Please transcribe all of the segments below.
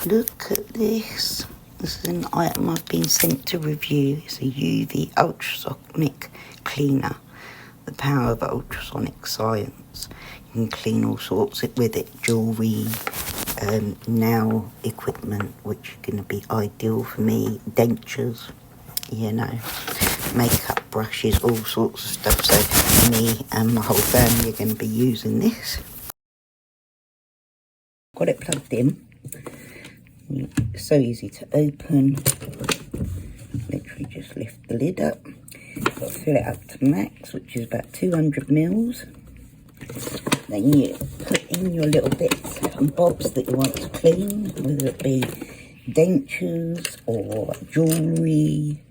Look at this. This is an item I've been sent to review. It's a UV ultrasonic cleaner. The power of ultrasonic science. You can clean all sorts with it. Jewellery, nail equipment, which is going to be ideal for me. Dentures, you know, makeup brushes, all sorts of stuff. So me and my whole family are going to be using this. Got it plugged in. It's so easy to open. Literally just lift the lid up. Got to fill it up to max, which is about 200 mils. Then you put in your little bits and bobs that you want to clean, whether it be dentures or jewellery,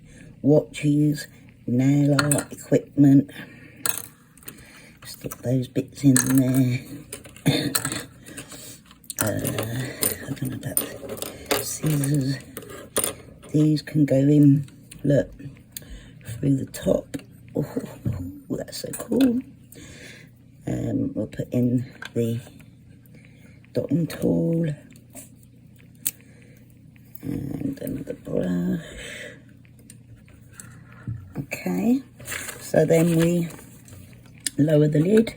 watches, nail art equipment. Stick those bits in there. I don't know about scissors. These can go in, look, through the top. Oh, that's so cool. We'll put in the dotting tool and another brush. Okay, so then we lower the lid.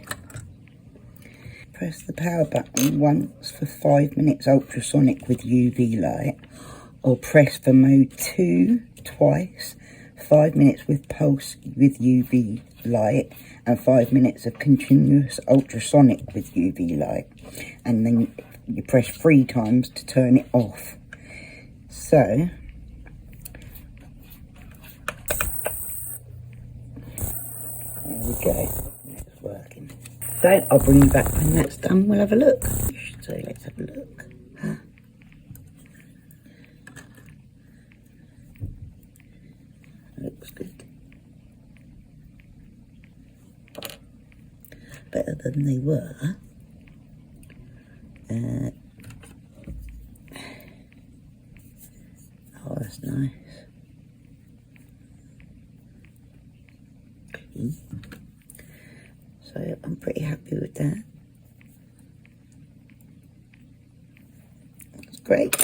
Press the power button once for 5 minutes ultrasonic with UV light, or press for mode 2 twice, 5 minutes with pulse with UV light and 5 minutes of continuous ultrasonic with UV light, and then you press 3 times to turn it off. So there we go, it's working. So I'll bring you back when that's done. We'll have a look. So let's have a look. Looks good. Better than they were. Oh, that's nice. Clean. So I'm pretty happy with that. It's great.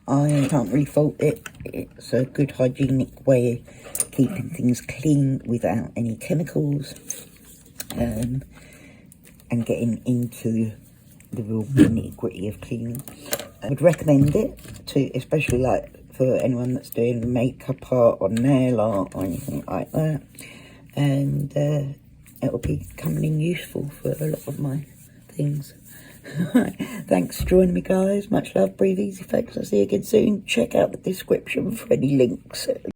I can't really fault it. It's a good hygienic way of keeping things clean without any chemicals, and getting into the real nitty-gritty of cleaning. I would recommend it to, especially like for anyone that's doing makeup art or nail art or anything like that, and it'll be coming in useful for a lot of my things. Thanks for joining me, guys. Much love, breathe easy, folks. I'll see you again soon. Check out the description for any links.